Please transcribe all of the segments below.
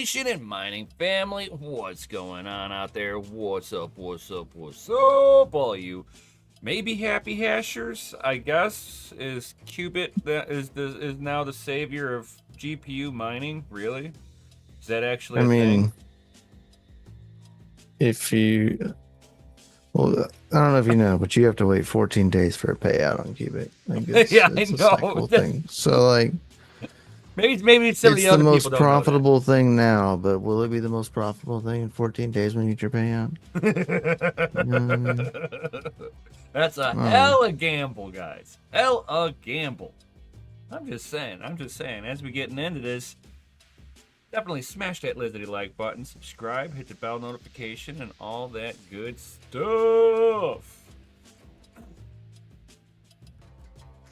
Nation and mining family, what's going on out there? What's up, what's up, what's up, all you maybe happy hashers, I guess. Is Qubit that is now the savior of GPU mining? Really? Is that actually I a mean, thing? if you, well, I don't know if you know, but you have to wait 14 days for a payout on Qubit. Like Yeah, I it's a know. cycle thing. So like, Maybe some of the it's the other people most don't know profitable thing now, but will it be the most profitable thing in 14 days when you get your payout? You know what I mean? that. That's a I don't know. hell a gamble, guys. Hell a gamble. I'm just saying. As we getting into this, definitely smash that lizardy like button, subscribe, hit the bell notification, and all that good stuff.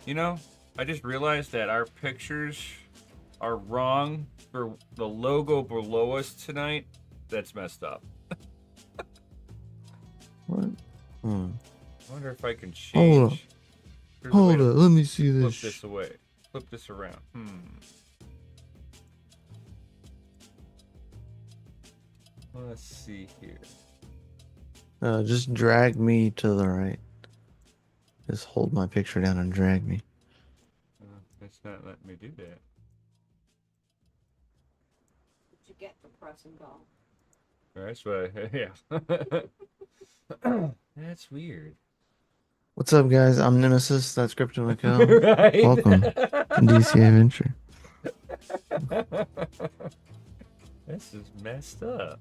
You know, I just realized that our pictures are wrong for the logo below us tonight. That's messed up. What? Hmm. I wonder if I can Hold up. change. There's a way Hold to up. Let me see flip this. this away. Flip this around. Let's see here. Just drag me to the right. Just hold my picture down and drag me. It's not letting me do that. What you get for pressing go? That's why, yeah. That's weird. What's up, guys? I'm Nemesis. That's Crypto Mikel. Right? Welcome to DCA Venture. This is messed up.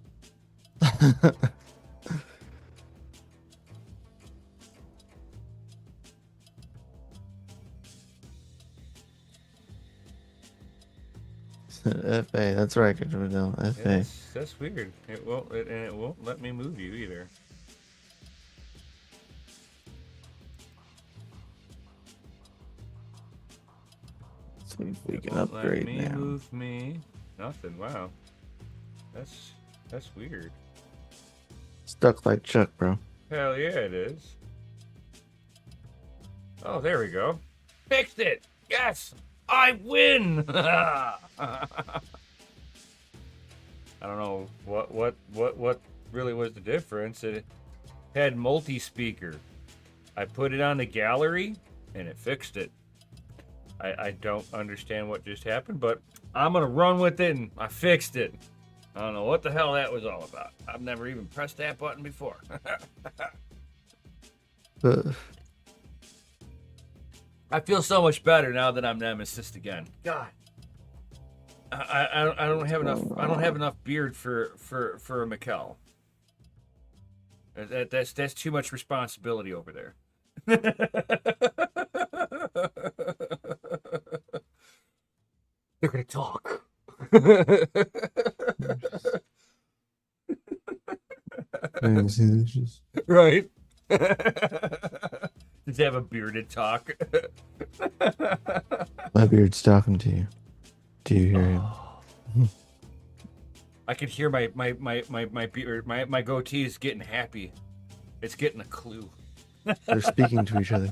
FA, that's right, Crypto Mikel. FA. Yeah, that's weird. It won't let me move you either. Let's see if we can Won't upgrade let me now. move me. Nothing. Wow. That's weird. Stuck like Chuck, bro. Hell yeah, it is. Oh, there we go. Fixed it. Yes, I win. I don't know what really was the difference. It had multi-speaker. I put it on the gallery and it fixed it. I don't understand what just happened, but I'm gonna run with it and I fixed it. I don't know what the hell that was all about. I've never even pressed that button before. I feel so much better now that I'm Nemesis again. God, I don't have enough. I don't have enough beard for a Mikel. That's too much responsibility over there. They're gonna talk. Right. Does he have a bearded talk? My beard's talking to you. Do you hear him? I can hear my beard, my goatee is getting happy. It's getting a clue. They're speaking to each other.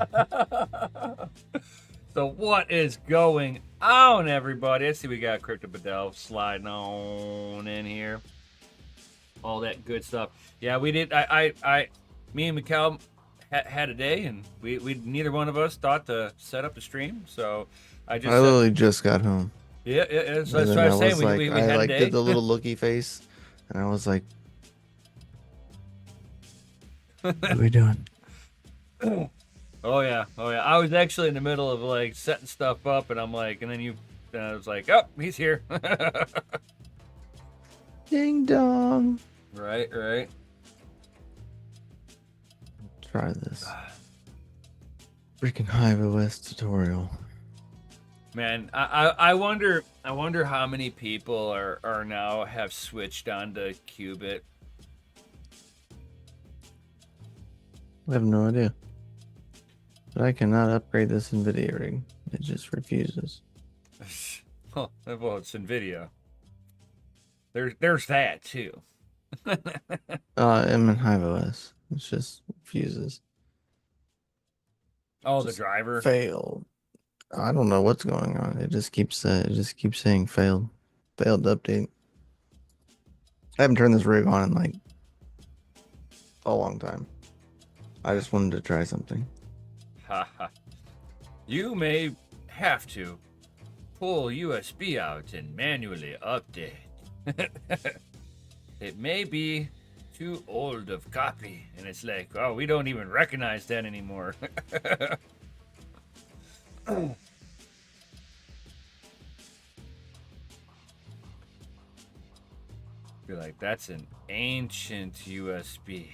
So what is going on, everybody? I see we got Crypto Bedell sliding on in here. All that good stuff. Yeah, we did. Me and Mikel had a day, and we neither one of us thought to set up the stream. So I just I literally just got home. yeah. So And that's then what I I was saying. was like, We I had a like day. did the little looky face, and I was like, "What are we doing?" Oh yeah. I was actually in the middle of like setting stuff up, and I'm like, and then I was like, oh, he's here. Ding dong. Right. Try this. Freaking Hive OS tutorial. Man, I wonder how many people are now have switched onto Qubit. I have no idea. But I cannot upgrade this NVIDIA rig. It just refuses. Well, it's NVIDIA. There's that too. I'm in Hive OS. It just refuses. Oh, the Just driver. failed. I don't know what's going on. It just keeps saying failed. Failed update. I haven't turned this rig on in like a long time. I just wanted to try something. Haha. You may have to pull USB out and manually update. It may be too old of copy. And it's like, oh, we don't even recognize that anymore. You're like, that's an ancient USB.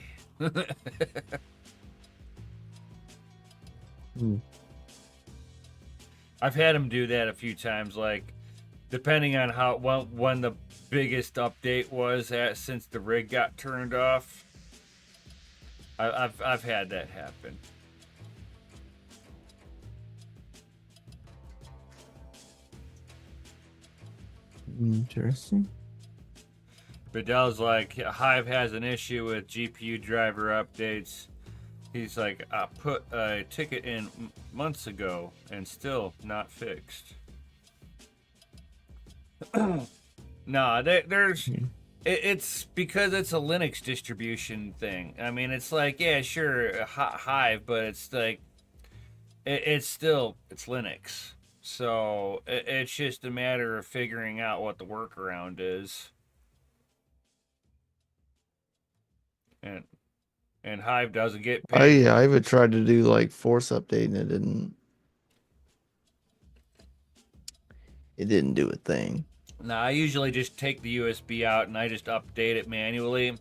Hmm. I've had him do that a few times, like depending on how when the biggest update was at since the rig got turned off. I've had that happen. Interesting. Vidal's like, Hive has an issue with GPU driver updates. He's like, I put a ticket in months ago and still not fixed. Nah, there's. Hmm. It's because it's a Linux distribution thing. I mean, it's like, yeah, sure, Hive, but it's like, it's still, it's Linux. So it's just a matter of figuring out what the workaround is. And Hive doesn't get paid. I even tried to do like force update and it didn't do a thing. Now, I usually just take the USB out and I just update it manually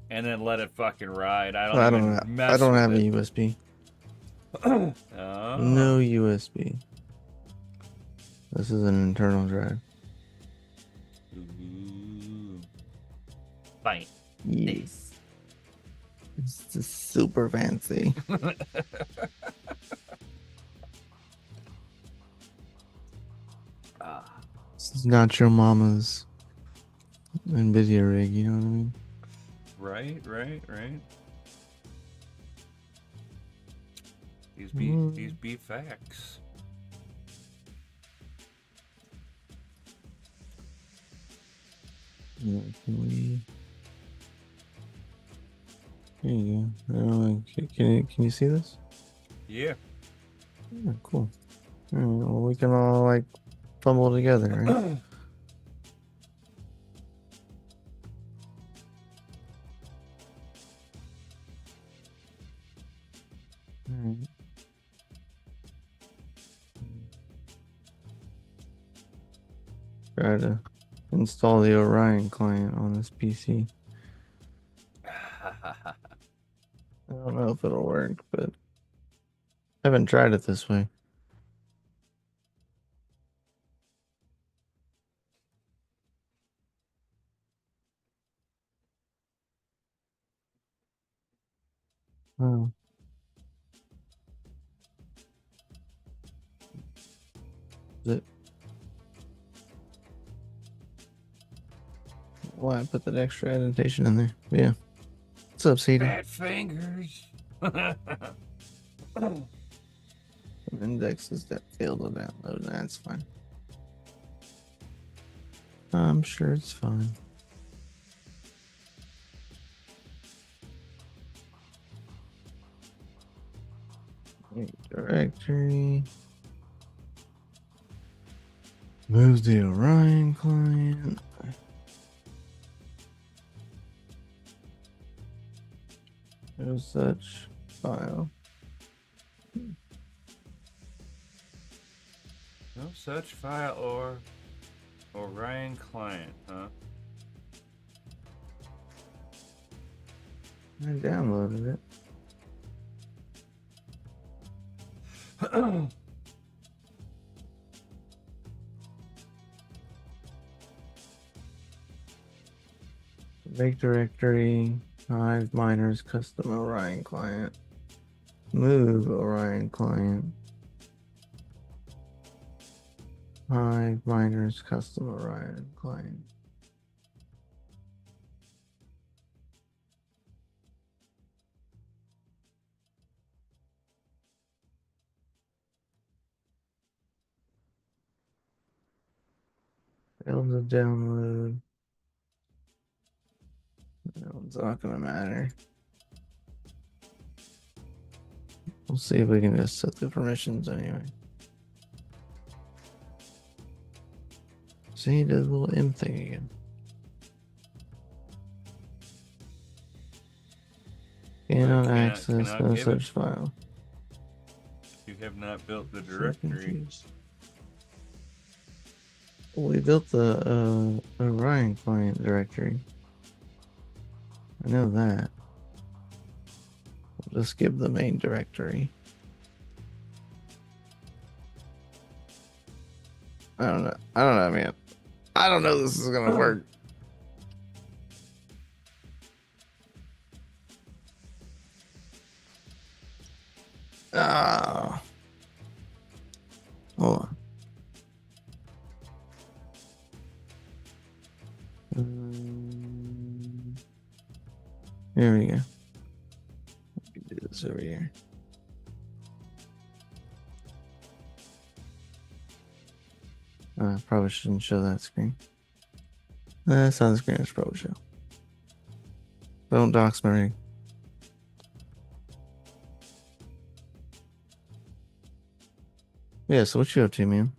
and then let it fucking ride. I don't even I mess don't with have a it. USB. Oh. No USB. This is an internal drive. Ooh. Fine. Yes. It's just super fancy. Ah. This is not your mama's NVIDIA rig, you know what I mean? Right. These be facts. Yeah, can we? There you go. Can you see this? Yeah. Yeah, cool. All right, well, we can all like fumble together, right? All right. Try to install the Orion client on this PC. I don't know if it'll work, but I haven't tried it this way. Oh, is it? Why I put that extra indentation in there? Yeah. What's up, Cedar? Fat fingers. Indexes that failed to download. That's fine. I'm sure it's fine. Directory. Move the Orion client. No such file. No such file or Orion client, huh? I downloaded it. Make directory. Hive miners custom Orion client. Move Orion client. Hive miners custom Orion client. Failed to download. No, it's not gonna matter. We'll see if we can just set the permissions anyway. See, he did the little M thing again. Cannot access cannot no give it. such file. You have not built the So directory. confused. We built the Orion client directory. I know that. We'll just give the main directory. I don't know, man. I don't know this is gonna work. Ah. Hold on. Here we go. We can do this over here. Probably shouldn't show that screen. That's on the screen. I should probably show. Don't dox my ring. Yeah, so what you up to, man?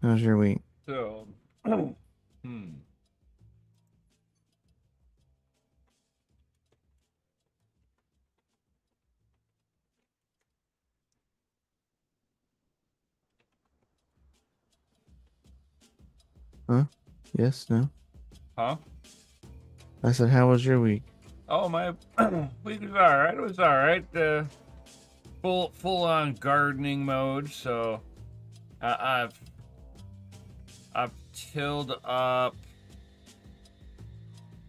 How's your week? So, Huh? Yes, no? huh? I said, how was your week? Oh, my week was all right. It was all right. Full on gardening mode. So, I've tilled up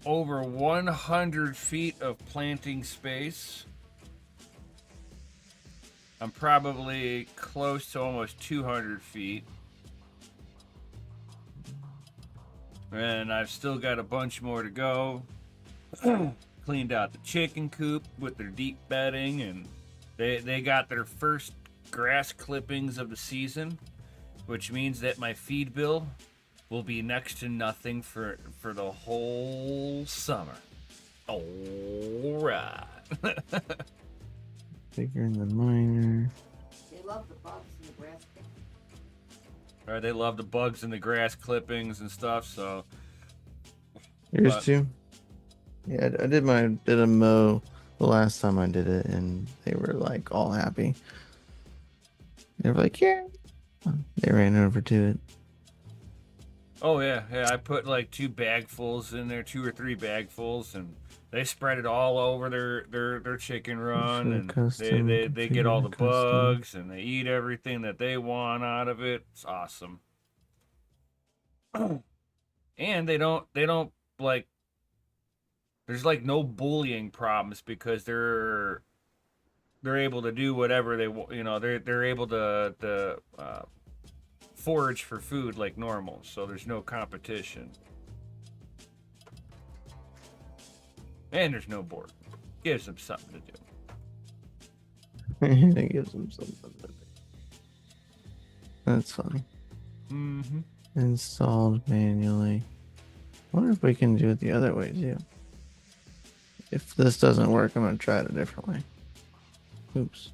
over 100 feet of planting space. I'm probably close to almost 200 feet. And I've still got a bunch more to go. Cleaned out the chicken coop with their deep bedding, and they got their first grass clippings of the season, which means that my feed bill will be next to nothing for the whole summer. All right. Figuring the miner. They love the bugs and the grass. Right, they love the bugs and the grass clippings and stuff. So Yours but- too? Yeah, I did a mow the last time I did it, and they were like all happy. They were like, yeah. They ran over to it. Oh yeah. I put like 2 bagfuls in there, 2 or 3 bagfuls, and they spread it all over their chicken run, and they get all the bugs, and they eat everything that they want out of it. It's awesome. And they don't like. There's like no bullying problems because they're able to do whatever they want. You know, they're able to forage for food like normal, so there's no competition. And there's no board. Gives them something to do. It gives them something to do. That's funny. Mm-hmm. Installed manually. Wonder if we can do it the other way too. If this doesn't work, I'm gonna try it a different way. Oops.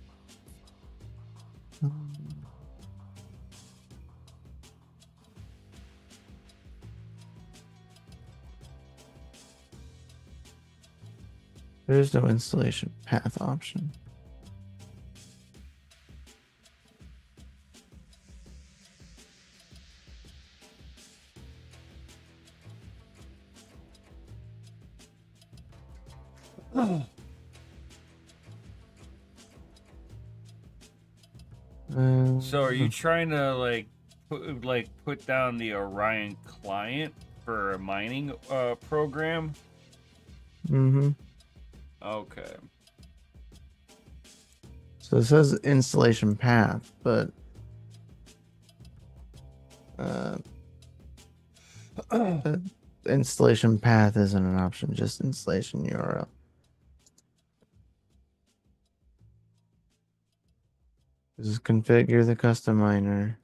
There's no installation path option. So are you trying to like put down the Orion client for a mining program? Mm-hmm. Okay. So it says installation path, but the installation path isn't an option, just installation URL. Just configure the custom miner.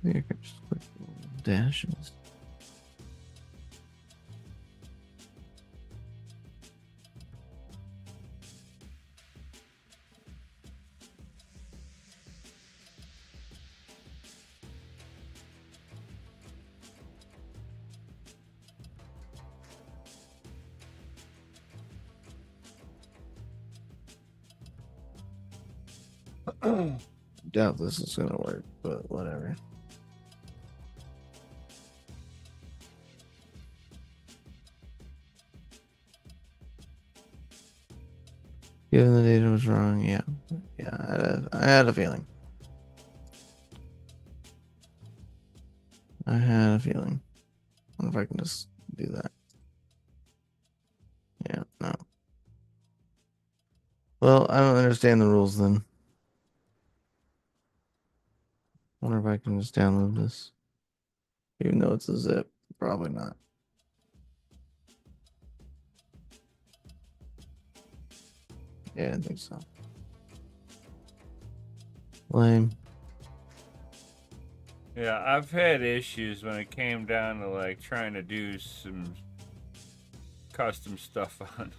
Maybe I could just click dashes. Doubt this is gonna work, but whatever. Given the data was wrong, yeah, I had a feeling. I had a feeling. I wonder if I can just do that. Yeah, no. Well, I don't understand the rules then. Wonder if I can just download this. Even though it's a zip. Probably not. Yeah, I think so. Lame. Yeah, I've had issues when it came down to like trying to do some custom stuff on.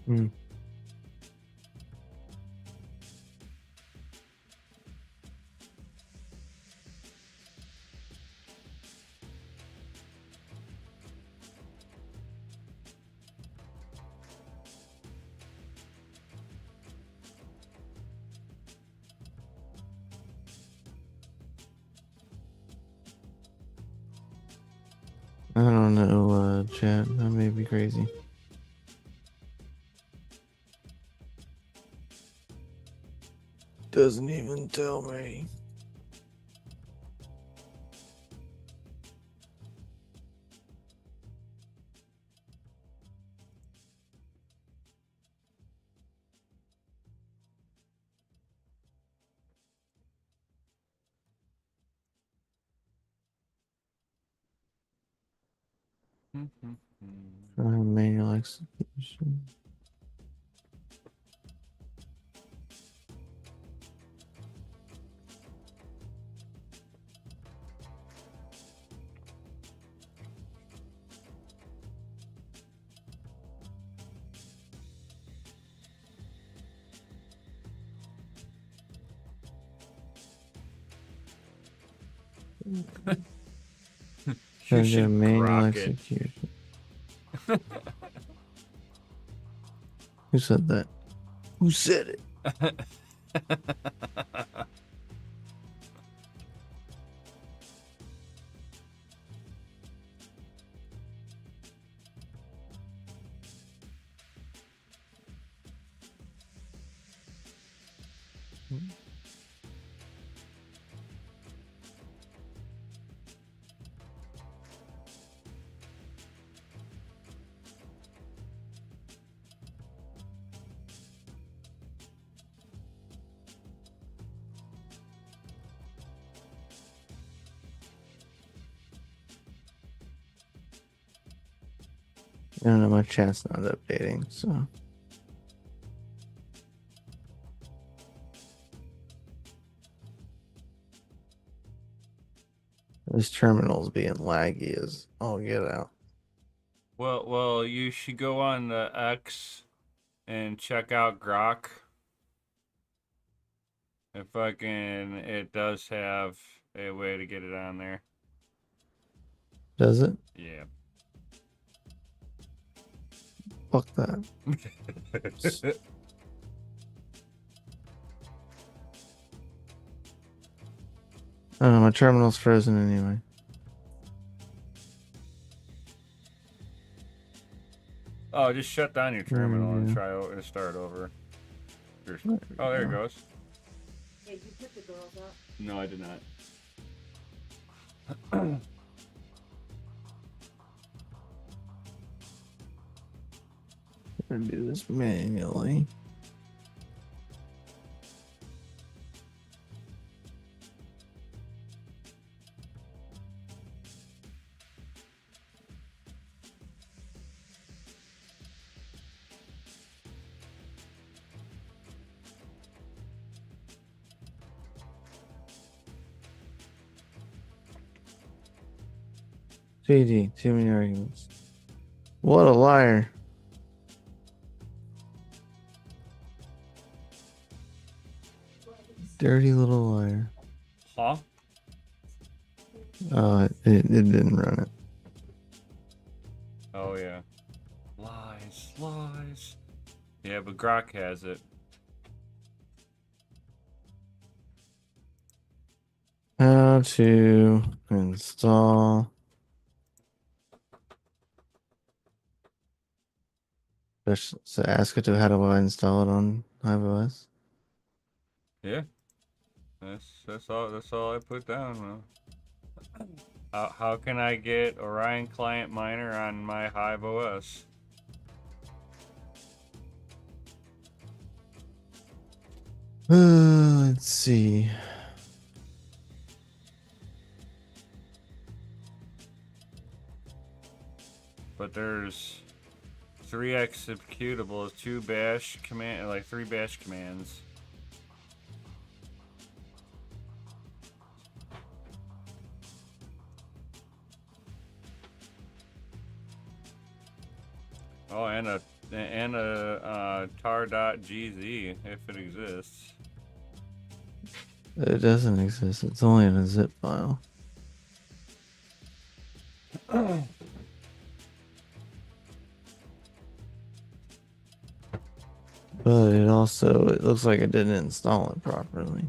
Hmm. I don't know, chat. That may be crazy. Doesn't even tell me. Manual execution. You Gotta do a should manual grok it. execution. Who said that? Who said it? I don't know, my chat's not updating, so. This terminal's being laggy as all get out. Well, you should go on the X and check out Grok. If fucking it does have a way to get it on there. Does it? Yeah. Fuck that. I don't know, my terminal's frozen anyway. Oh, just shut down your There we terminal and go. try and start over. There we Oh, there it go. goes. Hey, you put the girls up. No, I did not. I'm gonna do this manually. JD, too many arguments. What a liar. Dirty little liar. Huh? It didn't run it. Oh, yeah. Lies, lies. Yeah, but Grok has it. How to install. So ask it to how do I install it on HiveOS? Yeah. That's all I put down. How can I get Orion Client Miner on my Hive OS? Let's see. But there's 3 executables, 2 bash command, like 3 bash commands. Oh, and a tar.gz if it exists. It doesn't exist. It's only in a zip file. But it looks like it didn't install it properly.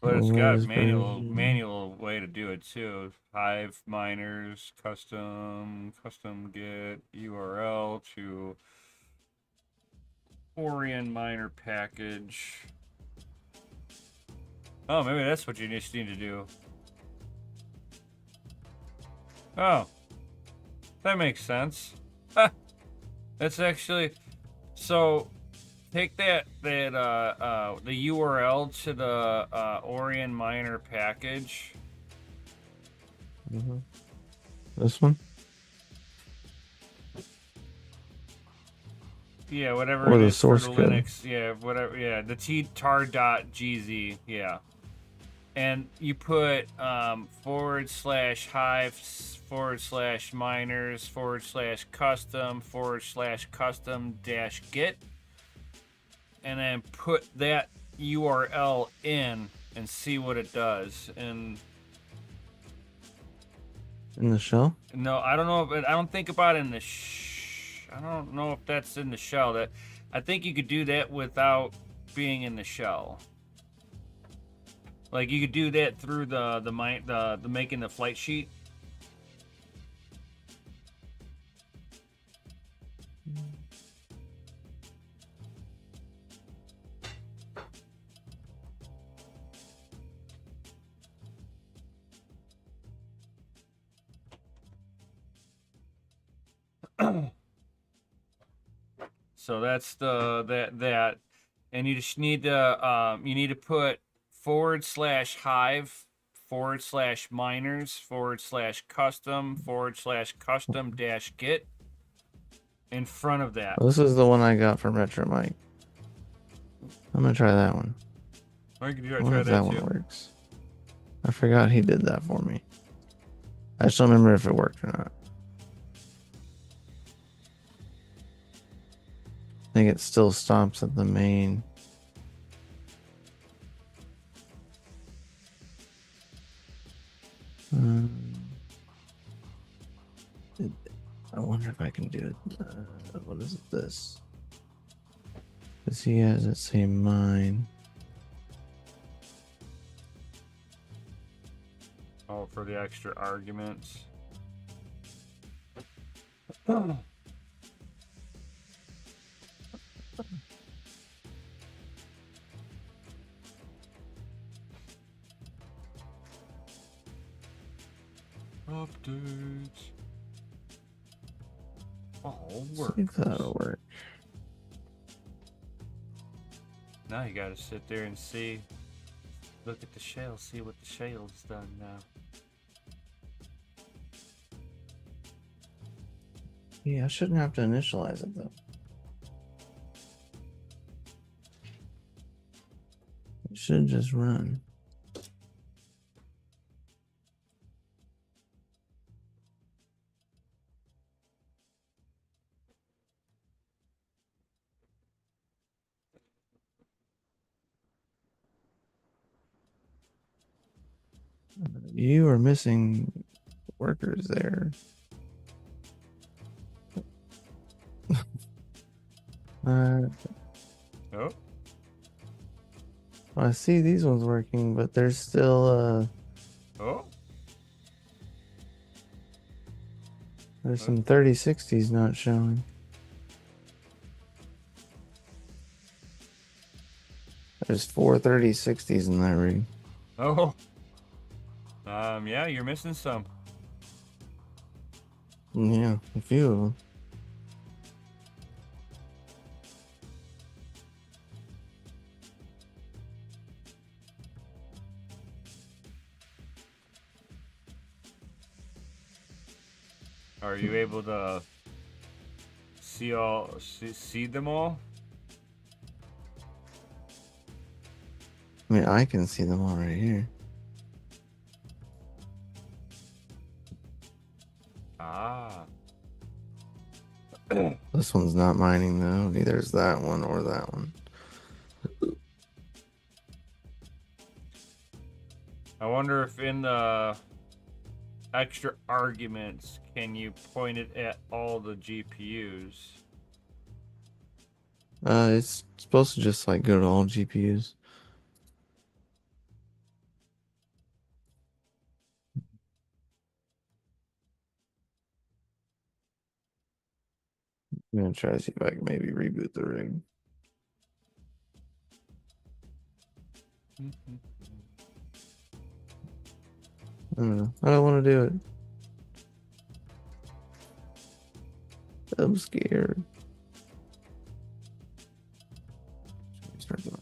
But it's got Latest version. manual way to do it too. Hive miners, custom get URL to Orion miner package. Oh, maybe that's what you just need to do. Oh, that makes sense. That's actually so. Take the URL to the Orion miner package. This one? Yeah, whatever Or it the is for source the code. Linux. Yeah, whatever. Yeah, the tar.gz. Yeah, and you put /hive /miners /custom /custom-git, and then put that URL in and see what it does. And In the shell? no, I don't know if I don't think about it in the I don't know if that's in the shell. That I think you could do that without being in the shell. Like you could do that through the making the flight sheet. So that's that, and you just need to put /hive /miners /custom /custom-git, in front of that. Well, this is the one I got from Retro Mike. I'm gonna try that one. Or you I could wonder try if that that one too. works. I forgot he did that for me. I just don't remember if it worked or not. I think it still stops at the main. It- I wonder if I can do it. What is this? Because he has it say mine. Oh, for the extra arguments. Updates. Oh, See if that'll works. work. Now you gotta sit there and see. Look at the shell, see what the shell's done now. Yeah, I shouldn't have to initialize it though. It should just run. You are missing workers there. Oh, I see these ones working, but there's still oh. there's some 3060s not showing. There's 4 3060s in that rig. Oh. Yeah, you're missing some. Yeah, a few of them. Are you able to see them all? I mean, I can see them all right here. Ah. This one's not mining though. Neither is that one or that one. I wonder if in the extra arguments, can you point it at all the GPUs? It's supposed to just like go to all GPUs. I'm gonna try to see if I can maybe reboot the rig. I don't know. I don't want to do it. I'm scared. Start the miner.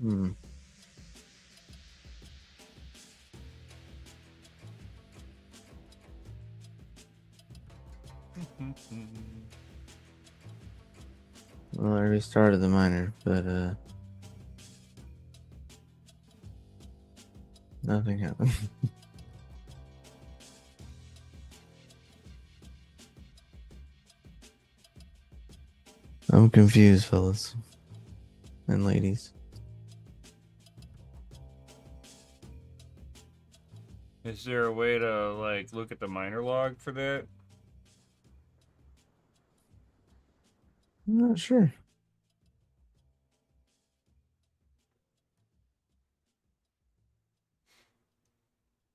Hmm. Well, I restarted the miner, but nothing happened. I'm confused, fellas and ladies. Is there a way to like look at the miner log for that? I'm not sure.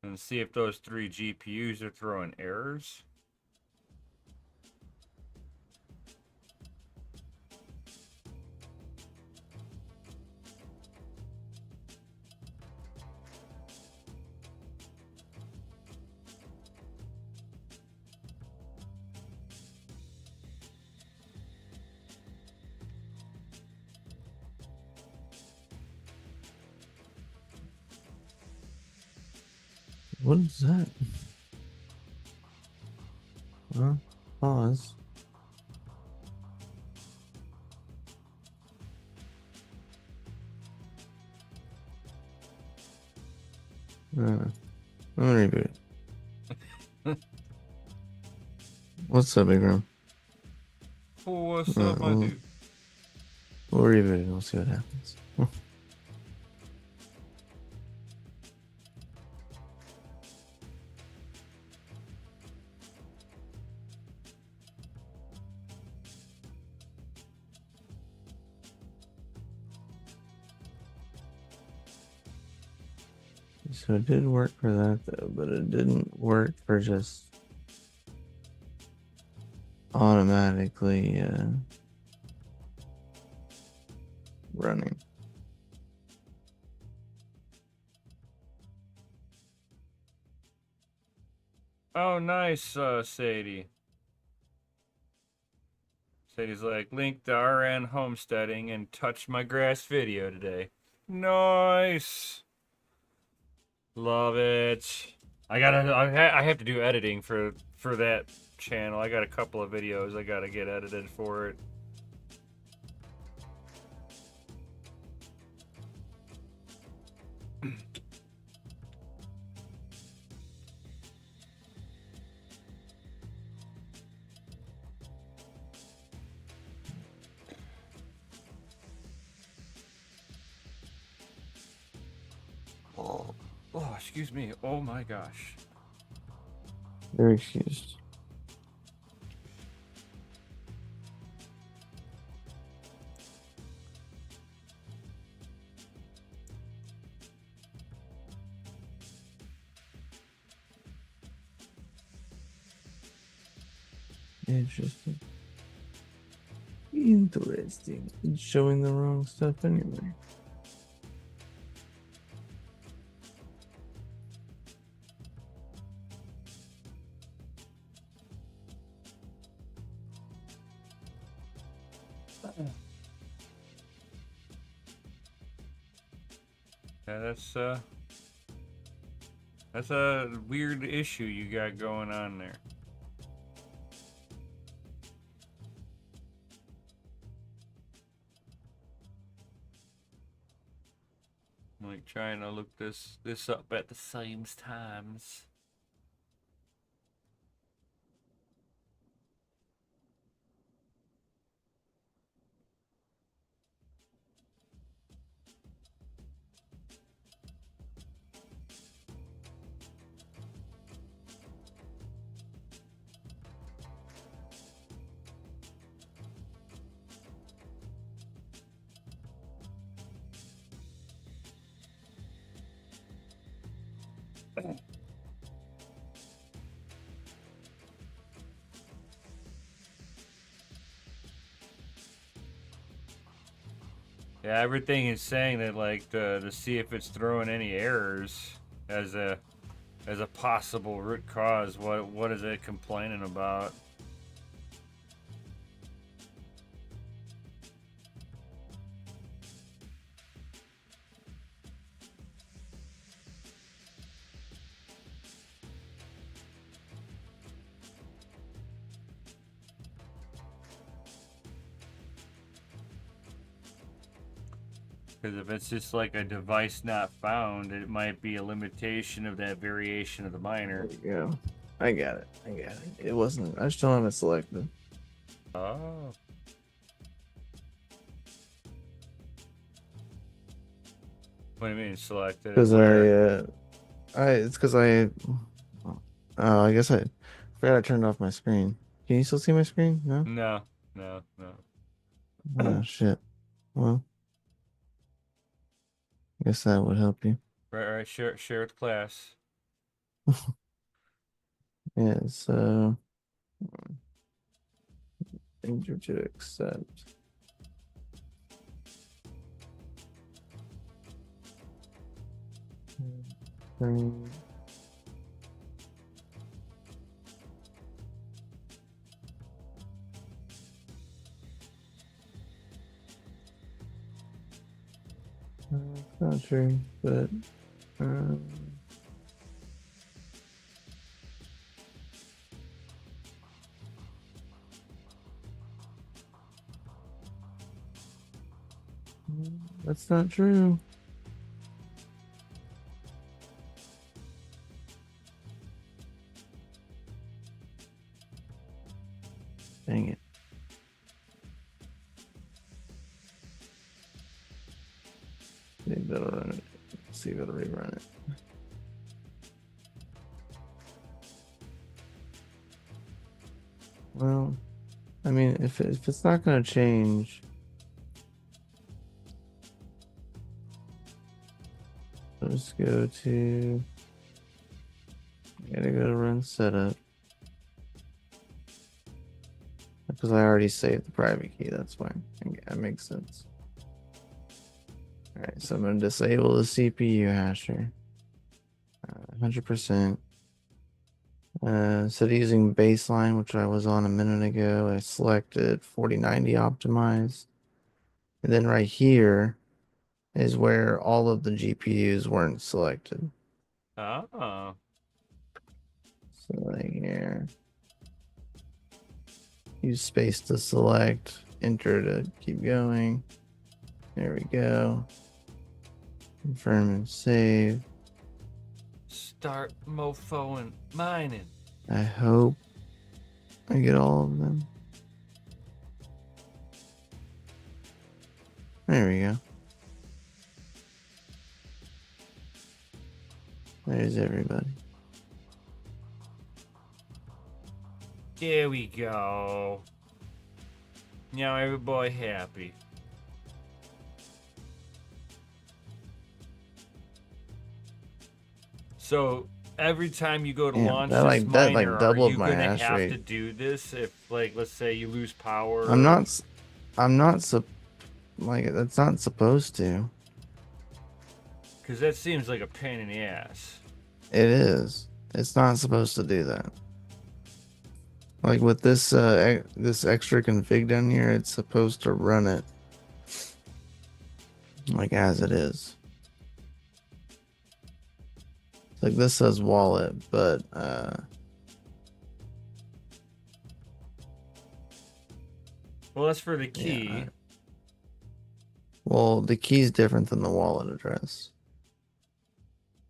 And see if those 3 GPUs are throwing errors? What is that? Pause. I'm gonna reboot it. What's up, Big Rum? What's up, my dude? We'll reboot it. We'll see what happens. So it did work for that though, but it didn't work for just automatically running. Oh, nice, Sadie. Sadie's like, link to RN homesteading and touch my grass video today. Nice. Love it. I have to do editing for that channel. I got a couple of videos I gotta get edited for it. Oh, excuse me. Oh my gosh. You're excused. Interesting. Interesting. It's showing the wrong stuff anyway. Yeah, that's a weird issue you got going on there. I'm like trying to look this up at the same times. Yeah, everything is saying that like to see if it's throwing any errors as a possible root cause. What is it complaining about? Because if it's just like a device not found, it might be a limitation of that variation of the miner. There you go. I got it. It wasn't. I just don't have it selected. Oh. What do you mean selected? Because it's because I guess I forgot I turned off my screen. Can you still see my screen? No? No. Oh, shit. Well, I guess that would help you. Right. Share with class. Yeah, so danger to accept. Screen. It's not true, but That's not true. Dang it. Maybe that'll run it. Let's see if it'll rerun it. Well, I mean, if it's not gonna change, let's go to. I gotta go to run setup because I already saved the private key. That's fine. That makes sense. All right, so I'm gonna disable the CPU hasher. 100%. Instead of using baseline, which I was on a minute ago, I selected 4090 optimize. And then right here is where all of the GPUs weren't selected. Oh. So right here. Use space to select, enter to keep going. There we go. Confirm and save. Start mofo and mining. I hope I get all of them. There we go. There's everybody. There we go. Now everybody happy. So every time you go to Damn, launch that this like- that, like, miner, doubled are you my gonna hash have rate. to do this if, like, let's say you lose power? I'm not like that's not supposed to. Because that seems like a pain in the ass. It is. It's not supposed to do that. Like with this this extra config down here, it's supposed to run it like as it is. Like this says wallet, but Well, that's for the key. Yeah. Well, the key's different than the wallet address.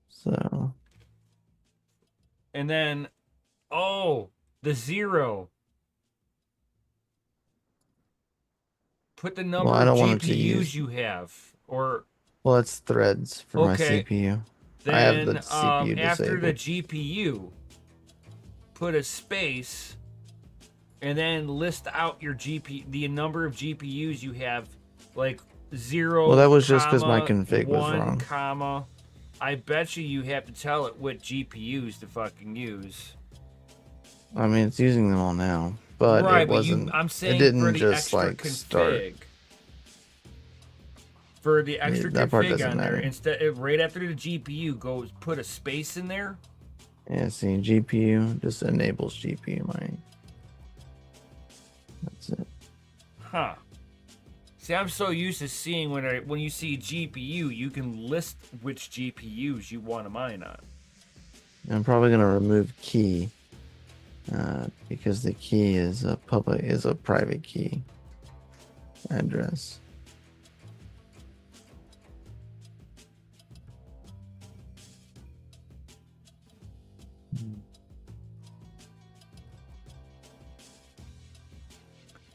So And then, oh, the 0. Put the number I of don't want it to GPUs use- you have. Or, well, it's threads for my Okay. CPU. then I have the CPU after the disabled. GPU, put a space, and then list out your the number of GPUs you have, like 0. Well, that was just 'cause my comma, config was 1, wrong. Comma. I bet you have to tell it what GPUs to fucking use. I mean, it's using them all now, but right, it wasn't. I'm saying it didn't for the just extra like config. start. For the extra that part config doesn't on there, matter. instead, right after the GPU, goes put a space in there. Yeah, see, GPU just enables GPU mining. That's it. Huh. See, I'm so used to seeing when you see GPU, you can list which GPUs you want to mine on. I'm probably gonna remove key because the key is a private key address.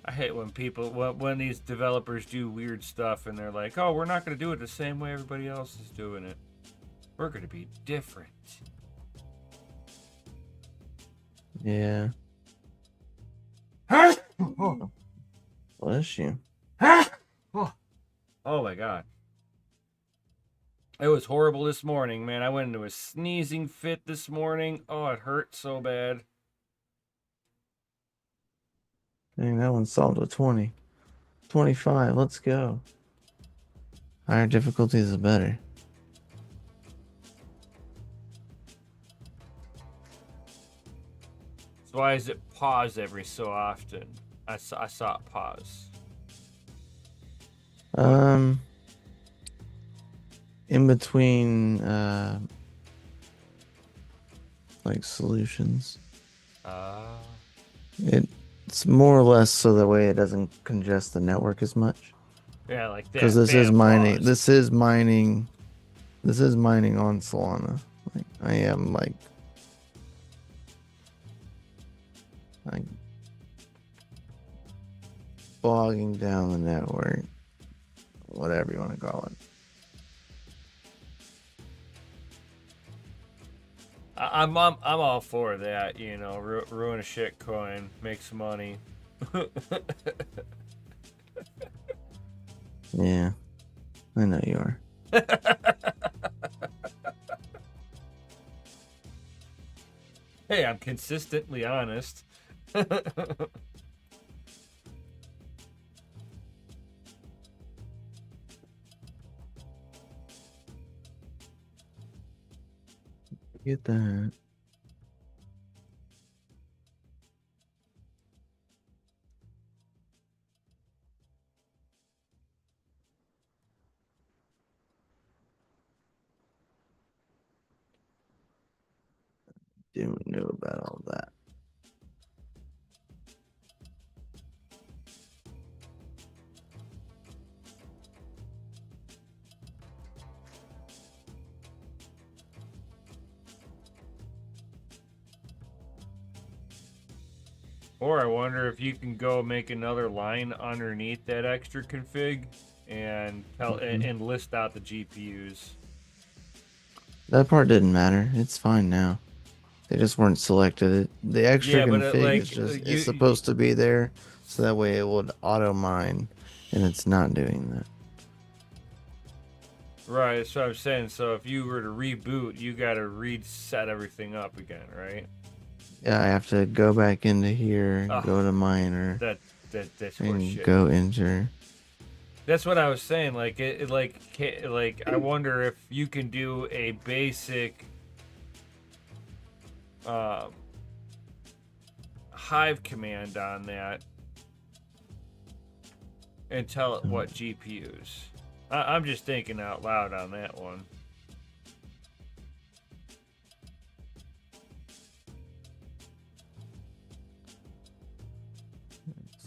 I hate when these developers do weird stuff and they're like, "Oh, we're not going to do it the same way everybody else is doing it. We're going to be different." Yeah. Bless you. Oh my god. It was horrible this morning, man. I went into a sneezing fit this morning. Oh, it hurt so bad. Dang, that one solved with 20. 25, let's go. Higher difficulties is better. So why does it pause every so often? I saw it pause. In between like solutions. It's more or less so that way it doesn't congest the network as much. Yeah, like that. Because this is mining. This is mining. This is mining on Solana. Like I am like bogging down the network, whatever you want to call it. I'm all for that. You know, ruin a shit coin, make some money. Yeah, I know you are. Hey, I'm consistently honest. Get that. Didn't know about all that. Or I wonder if you can go make another line underneath that extra config and and list out the GPUs. That part didn't matter. It's fine now. They just weren't selected. The extra config is just it's supposed to be there so that way it would auto mine, and it's not doing that. Right, that's what I'm saying. So if you were to reboot, you got to reset everything up again, right? Yeah, I have to go back into here, go to miner, that's and horseshit. go enter. That's what I was saying. Like I wonder if you can do a basic Hive command on that and tell it what GPUs. I'm just thinking out loud on that one.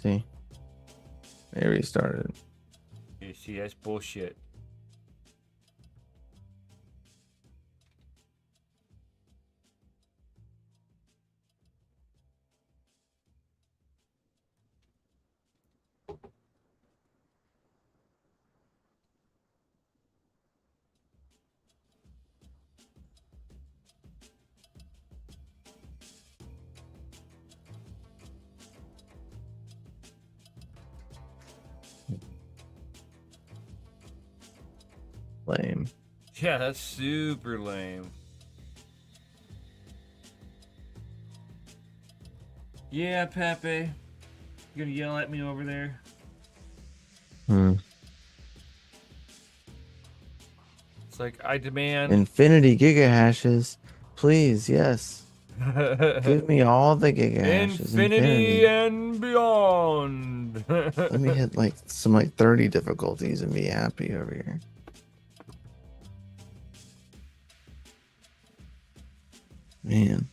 See, they restarted. You see, that's bullshit. Lame. Yeah, that's super lame. Yeah, Pepe. You gonna yell at me over there? It's like, I demand... Infinity gigahashes. Please, yes. Give me all the gigahashes. Infinity and beyond. Let me hit like some 30 difficulties and be happy over here. Man.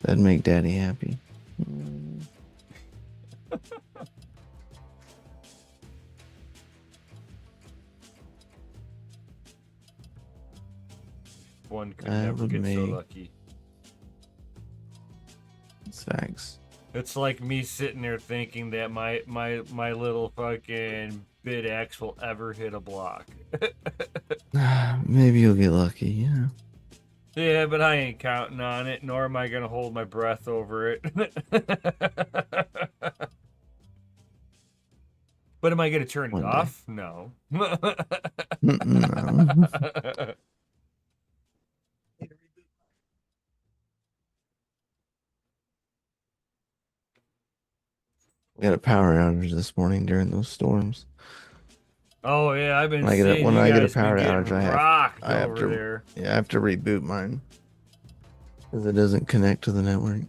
That'd make daddy happy. One could never get so lucky. It's facts. It's like me sitting there thinking that my little fucking bid X will ever hit a block. Maybe you'll get lucky, yeah. Yeah, but I ain't counting on it, nor am I gonna hold my breath over it. But am I gonna turn it off? No. No. We had a power outage this morning during those storms. Oh yeah, I've been seeing when you I get a guys power been outage, getting I rocked have over to there. Yeah, I have to reboot mine because it doesn't connect to the network.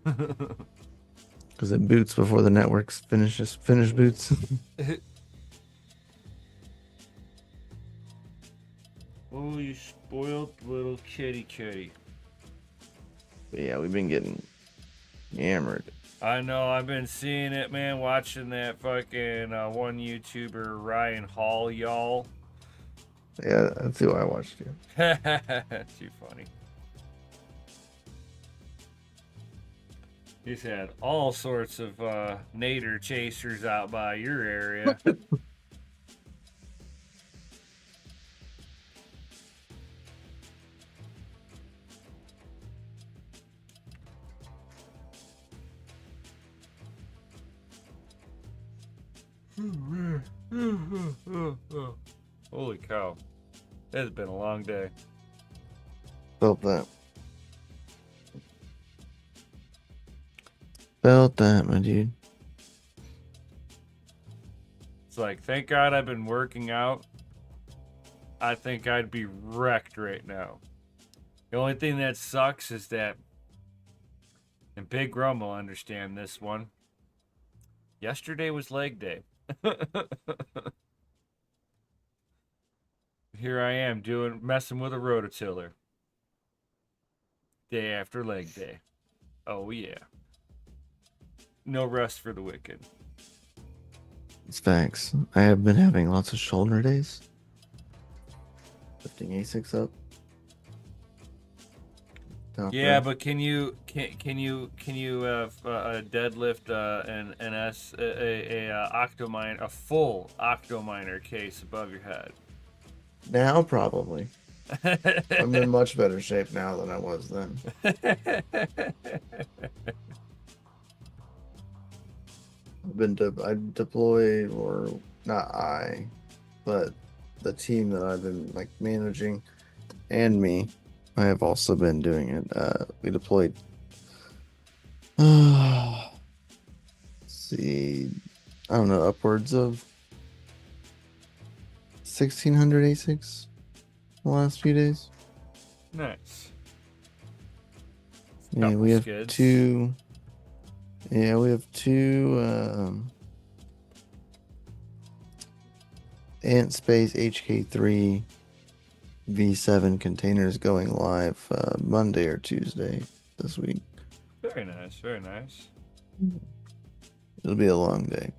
Because it boots before the network's finish boots. Oh, you spoiled little kitty. But yeah, we've been getting Hammered. I know, I've been seeing it, man, watching that fucking one YouTuber, Ryan Hall, y'all. Yeah, that's who I watched you. Too funny. He's had all sorts of nader chasers out by your area. Holy cow. It has been a long day. Felt that. Felt that, my dude. It's like, thank God I've been working out. I think I'd be wrecked right now. The only thing that sucks is that, and Big Rum will understand this one, yesterday was leg day. Here I am messing with a rototiller. Day after leg day. Oh yeah. No rest for the wicked. It's facts. I have been having lots of shoulder days. Lifting ASICs up. Yeah, but can you deadlift an octominer, a full octominer case above your head? Now probably. I'm in much better shape now than I was then. I deployed, or not I, but the team that I've been like managing, and me, I have also been doing it. We deployed. Let's see, I don't know, upwards of 1,600 ASICs the last few days. Nice. Yeah, we have two. Yeah, we have two Ant Space HK3 V7 containers going live Monday or Tuesday this week. Very nice, very nice. It'll be a long day.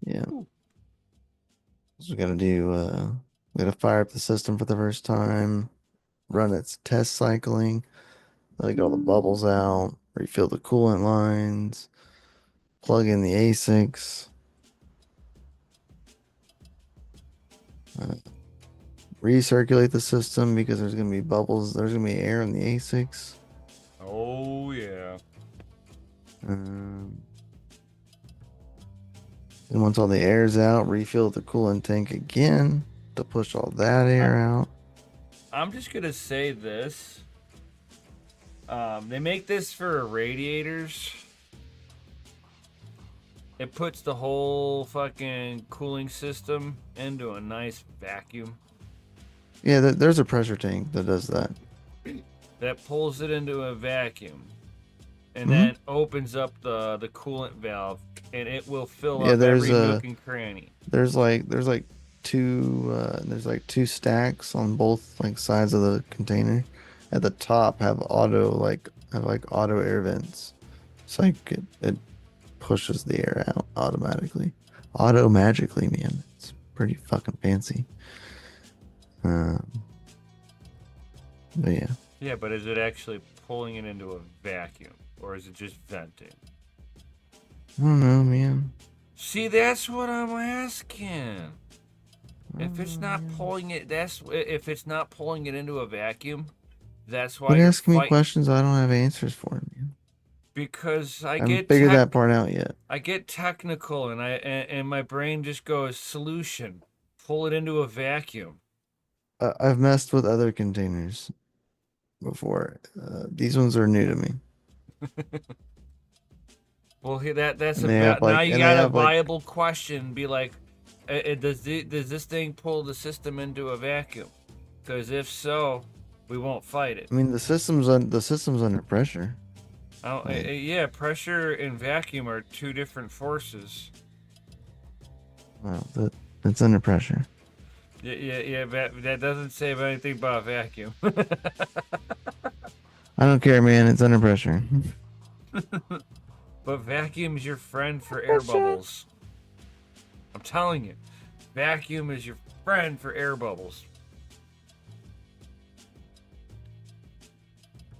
Yeah. So we gotta do we gotta fire up the system for the first time, run its test cycling, let all the bubbles out, refill the coolant lines, plug in the ASICs, recirculate the system because there's gonna be bubbles, there's gonna be air in the ASICs. Oh yeah. And once all the air's out, refill the coolant tank again to push all that air out. I'm just gonna say this. They make this for radiators. It puts the whole fucking cooling system into a nice vacuum. Yeah, there's a pressure tank that does that. That pulls it into a vacuum. And then opens up the coolant valve, and it will fill up every nook and cranny. There's like two stacks on both like sides of the container. At the top have auto air vents, so like it pushes the air out automatically, magically, man. It's pretty fucking fancy. But yeah. Yeah, but is it actually pulling it into a vacuum? Or is it just venting? I don't know, man. See, that's what I'm asking. If it's not pulling it, if it's not pulling it into a vacuum, that's why you're asking me questions I don't have answers for, man. Because I haven't figured that part out yet. I get technical, and my brain just goes solution, pull it into a vacuum. I've messed with other containers before. These ones are new to me. Well, that's now you got a viable question. Be like, does this thing pull the system into a vacuum? Because if so, we won't fight it. I mean, the system's under pressure. Yeah, pressure and vacuum are two different forces. Well, that's under pressure. Yeah. That doesn't say anything about a vacuum. I don't care, man. It's under pressure. But vacuum is your friend for air Pressure. bubbles. I'm telling you, vacuum is your friend for air bubbles.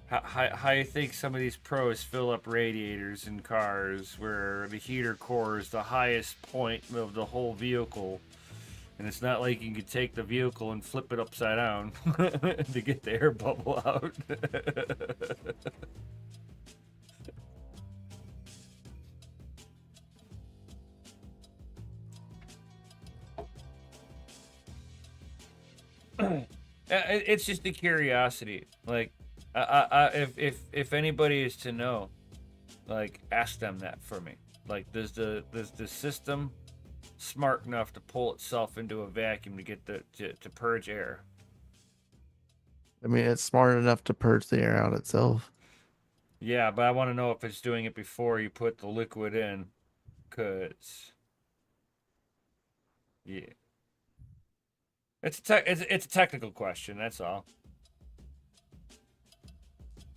How you think some of these pros fill up radiators in cars where the heater core is the highest point of the whole vehicle, and it's not like you can take the vehicle and flip it upside down to get the air bubble out. It's just a curiosity. Like, if anybody is to know, like, ask them that for me. Like, does the system smart enough to pull itself into a vacuum to get to purge air? I mean, it's smart enough to purge the air out itself. Yeah, but I want to know if it's doing it before you put the liquid in, cause yeah, it's a technical question. That's all.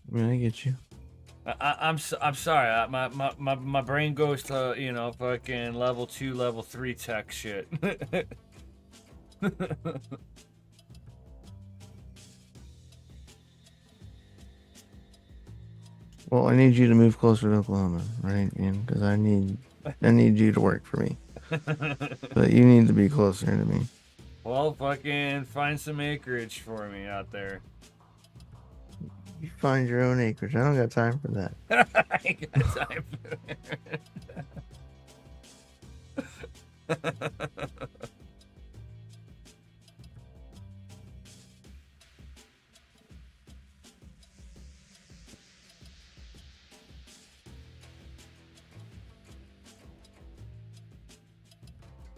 I mean, I get you. I'm sorry. My brain goes to fucking level 2, level 3 tech shit. Well, I need you to move closer to Oklahoma, right? And because I need you to work for me. But you need to be closer to me. Well, fucking find some acreage for me out there. You find your own acreage. I don't got time for that. I ain't got time for it.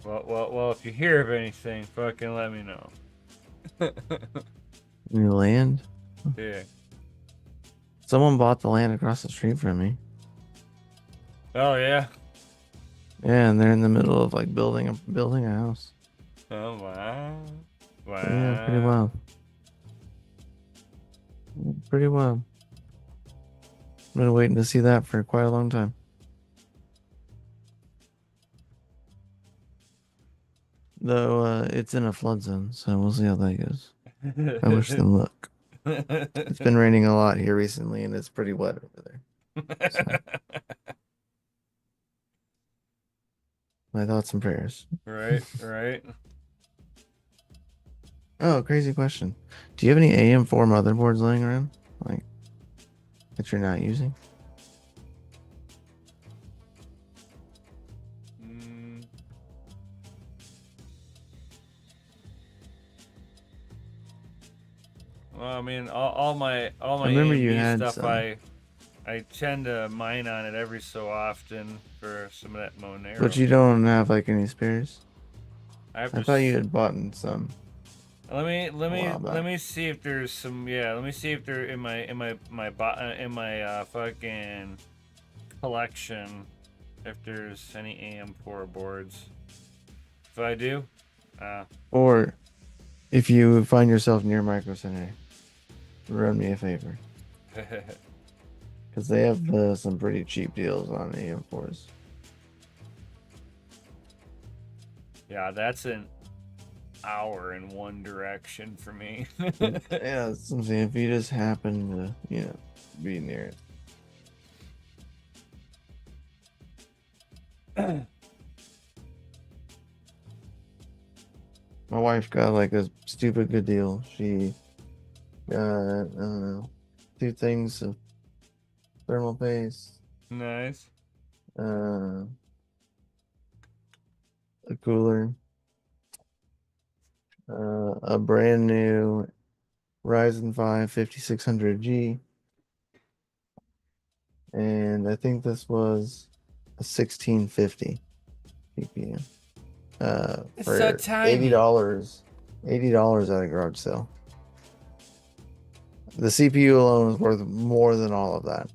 Well, if you hear of anything, fucking let me know. New land? Yeah. Someone bought the land across the street from me. Oh, yeah? Yeah, and they're in the middle of like building a house. Oh, wow. Wow. So, yeah, pretty well. Pretty well. I've been waiting to see that for quite a long time. Though it's in a flood zone, so we'll see how that goes. I wish them luck. It's been raining a lot here recently, and it's pretty wet over there. So, my thoughts and prayers. Right. Oh, crazy question. Do you have any AM4 motherboards laying around? Like, that you're not using? Well, I mean, all my remember you AMD had stuff, some. I tend to mine on it every so often for some of that Monero. But you don't have like any spares? I thought you had bought some. Let a while back. me see if there's some. Yeah, let me see if they're in my fucking collection. If there's any AM4 boards. If I do, Or if you find yourself near Micro Center, run me a favor. Because they have some pretty cheap deals on AM4s. yeah, that's an hour in one direction for me. Yeah, that's what I'm saying. If you just happen to, be near it. My wife got like a stupid good deal. She got, I don't know, 2 things of thermal paste. Nice. A cooler. A brand new Ryzen 5 5600G. And I think this was a 1650 PPM. It's For so tiny. $80 at a garage sale. The CPU alone is worth more than all of that.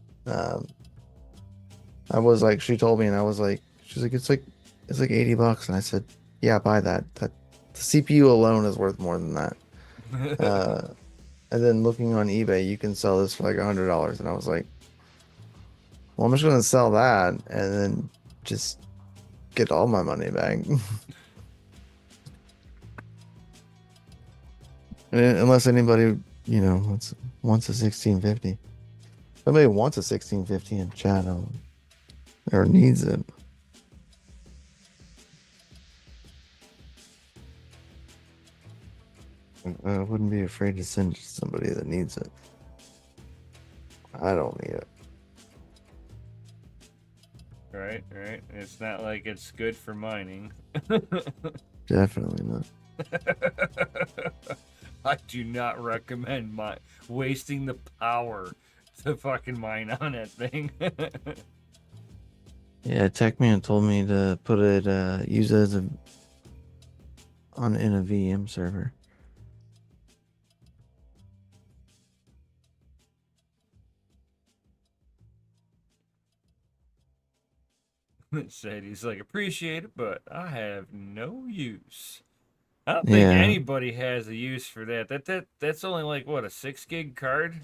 I was like, she told me, and I was like, she's like, it's like $80, and I said, yeah, buy that. The CPU alone is worth more than that. And then looking on eBay, you can sell this for like $100, and I was like, well, I'm just gonna sell that and then just get all my money back. Unless anybody, wants a 1650. Somebody wants a 1650 in chat or needs it. I wouldn't be afraid to send it to somebody that needs it. I don't need it. Right. It's not like it's good for mining. Definitely not. I do not recommend wasting the power to fucking mine on that thing. Yeah, TechMan told me to put it, use it as in a VM server. Said he's like, appreciate it, but I have no use. I don't think anybody has a use for that. That's only like what, a 6 gig card?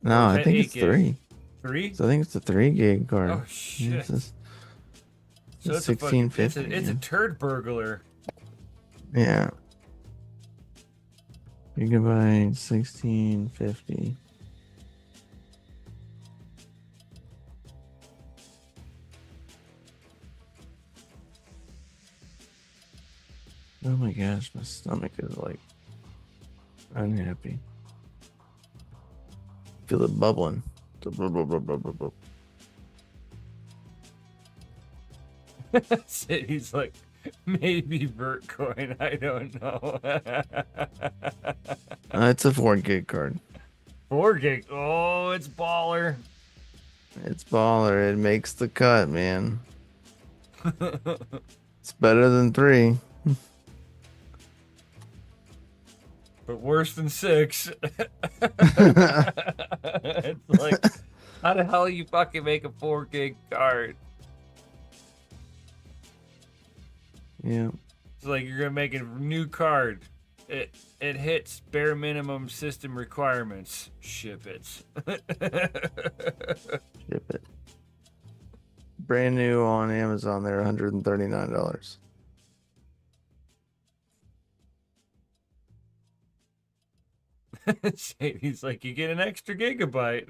No, I think it's 3. 3. So I think it's a 3 gig card. Oh shit! So it's 1650. It's a turd burglar. Yeah. You can buy 1650. Oh my gosh, my stomach is like unhappy. Feel it bubbling. He's like, maybe Vertcoin. I don't know. It's a 4 gig card. 4 gig. Oh, it's baller. It's baller. It makes the cut, man. It's better than 3. But worse than 6. It's like, how the hell you fucking make a 4 gig card? Yeah. It's like you're gonna make a new card. It hits bare minimum system requirements. Ship it. Ship it. Brand new on Amazon. They're $139. He's like, you get an extra gigabyte.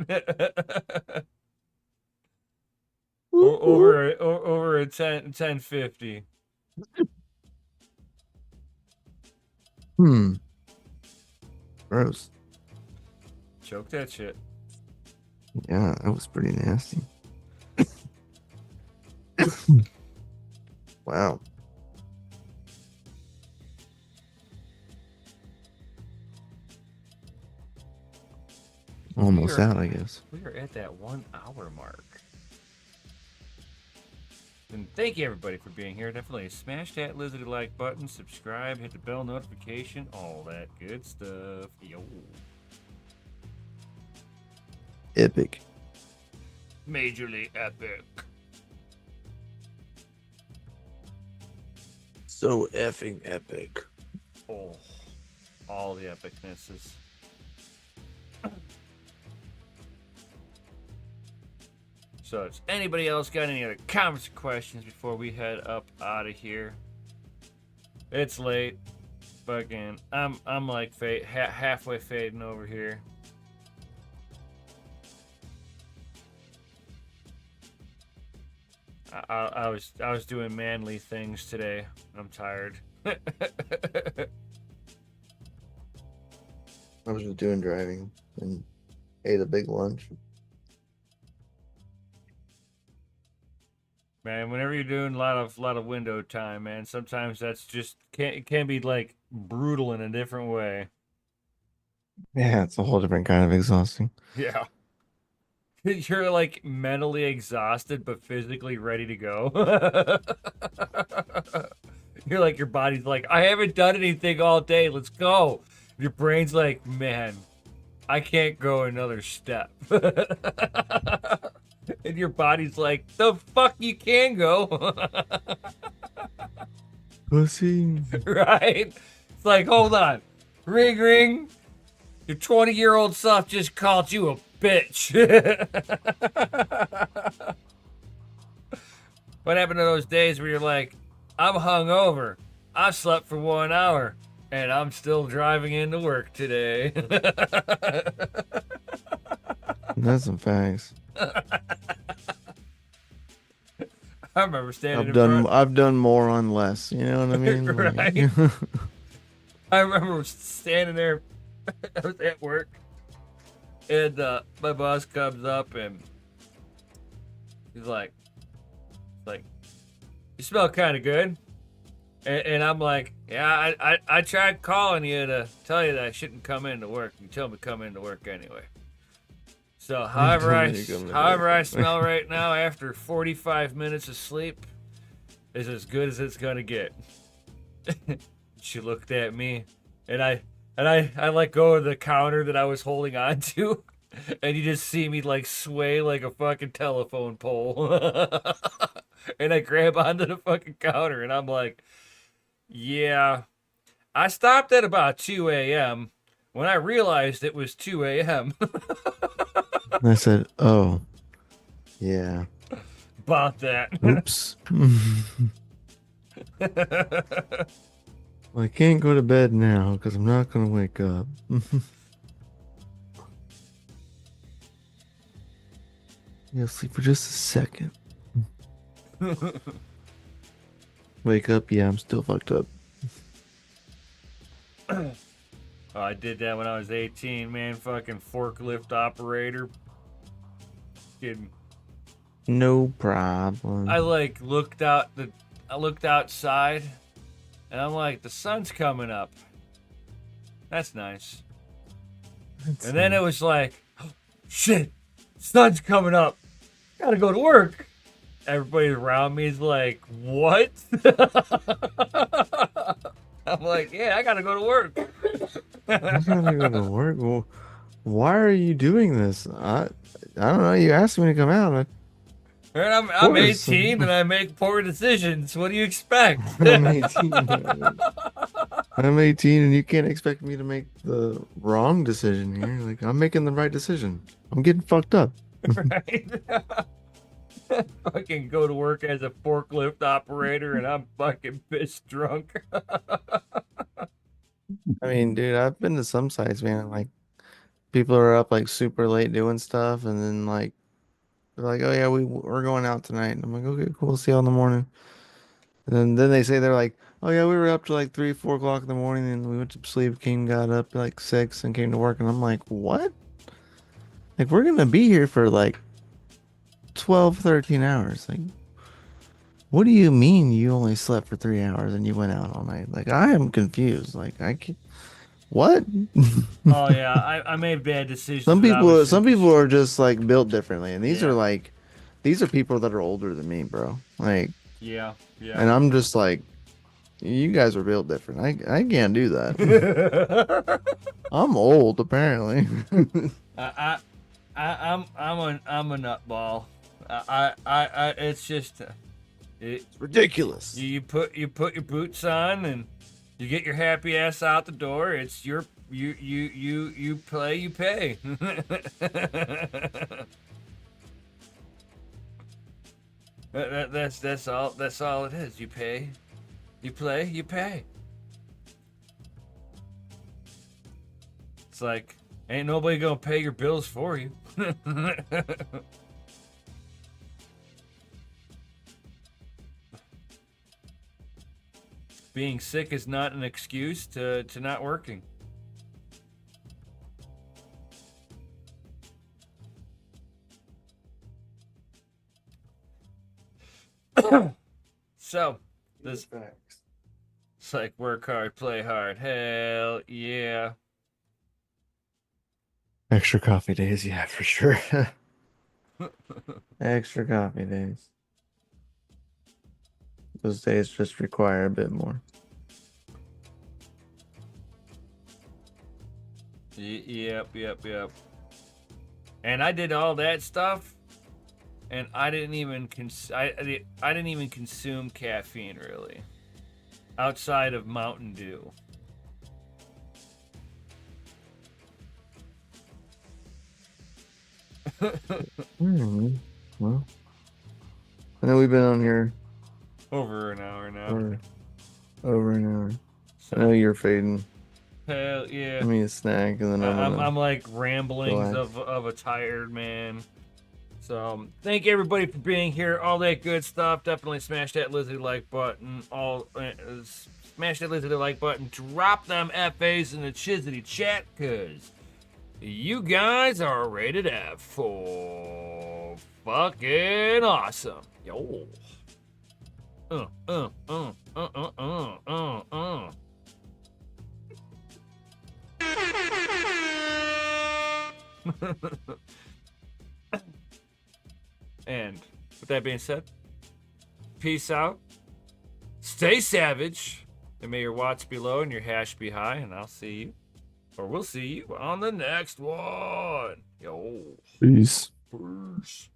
over a 1050. Gross. Choke that shit. Yeah, that was pretty nasty. Wow. Almost out, I guess. We are at that 1 hour mark. And thank you everybody for being here. Definitely smash that lizard like button, subscribe, hit the bell notification, all that good stuff. Yo. Epic. Majorly epic. So effing epic. Oh, all the epicnesses. So, does anybody else got any other comments or questions before we head up out of here? It's late. Fucking, I'm like halfway fading over here. I was doing manly things today. I'm tired. I was just doing driving and ate a big lunch. Man, whenever you're doing a lot of window time, man, sometimes that's just can be like brutal in a different way. Yeah, it's a whole different kind of exhausting. Yeah. You're like mentally exhausted but physically ready to go. You're like, your body's like, I haven't done anything all day, let's go. Your brain's like, man, I can't go another step. And your body's like, the fuck you can go. pussy. Right? It's like, hold on. Ring, ring. Your 20-year-old self just called you a bitch. What happened to those days where you're like, I'm hungover. I slept for 1 hour, and I'm still driving into work today. That's some facts. I remember standing in front. I've done more on less. You know what I mean? Right. Like, I remember standing there. I was at work, and my boss comes up and he's like, "You smell kind of good," and I'm like, "Yeah, I tried calling you to tell you that I shouldn't come into work. You told me to come into work anyway. So however I smell right now after 45 minutes of sleep is as good as it's gonna get." She looked at me, and I let go of the counter that I was holding on to, and you just see me like sway like a fucking telephone pole. And I grab onto the fucking counter, and I'm like, "Yeah, I stopped at about 2 a.m. when I realized it was 2 a.m. I said, "Oh, yeah. About that." Oops." Well, I can't go to bed now because I'm not gonna wake up. Yeah, sleep for just a second. Wake up, yeah, I'm still fucked up. Oh, I did that when I was 18, man. Fucking forklift operator. Kidding. No problem. I looked outside, and I'm like, the sun's coming up. That's nice. And then it was like, oh, shit, sun's coming up. Gotta go to work. Everybody around me is like, what? I'm like, yeah, I gotta go to work. I gotta go to work. Well, why are you doing this? I don't know. You asked me to come out. And I'm 18 and I make poor decisions. What do you expect? I'm 18. I'm 18 and you can't expect me to make the wrong decision here. Like, I'm making the right decision. I'm getting fucked up. Right? Fucking go to work as a forklift operator and I'm fucking pissed drunk. I mean, dude, I've been to some sites, man. Like, people are up like super late doing stuff, and then like they're like, "Oh yeah, we're going out tonight." And I'm like, "Okay, cool. See you in the morning." And then they say they're like, "Oh yeah, we were up to like 3, 4 o'clock in the morning, and we went to sleep. Got up like 6 and came to work." And I'm like, "What? Like, we're gonna be here for like 12, 13 hours. Like, what do you mean you only slept for 3 hours and you went out all night? Like, I am confused. Like, I can't. What?" Oh yeah, I made bad decisions. Some people are just like built differently, and these are people that are older than me, bro. Like, yeah. and I'm just like, you guys are built different. I can't do that. I'm old, apparently. I'm a nutball. It's just It's ridiculous. you put your boots on and you get your happy ass out the door. It's you play, you pay. That's all it is. You pay, you play, you pay. It's like ain't nobody gonna pay your bills for you. Being sick is not an excuse to not working. So, this it's like work hard, play hard. Hell yeah. Extra coffee days, yeah, for sure. Extra coffee days. Those days just require a bit more. Yep. And I did all that stuff, and I didn't even I didn't even consume caffeine really. outside of Mountain Dew. Well, I know we've been on here Over an hour now. for over an hour. So, I know you're fading. hell yeah. Give me a snack and then I'm like ramblings relax. of a tired man. So thank you everybody for being here. All that good stuff. Definitely smash that Lizzie like button. Smash that Lizzie like button. Drop them FAs in the Chizity chat, cause you guys are rated F for fucking awesome. Yo. And with that being said, peace out. Stay savage. And may your watts be low and your hash be high. And I'll see you, or we'll see you on the next one. Yo. Peace. Peace.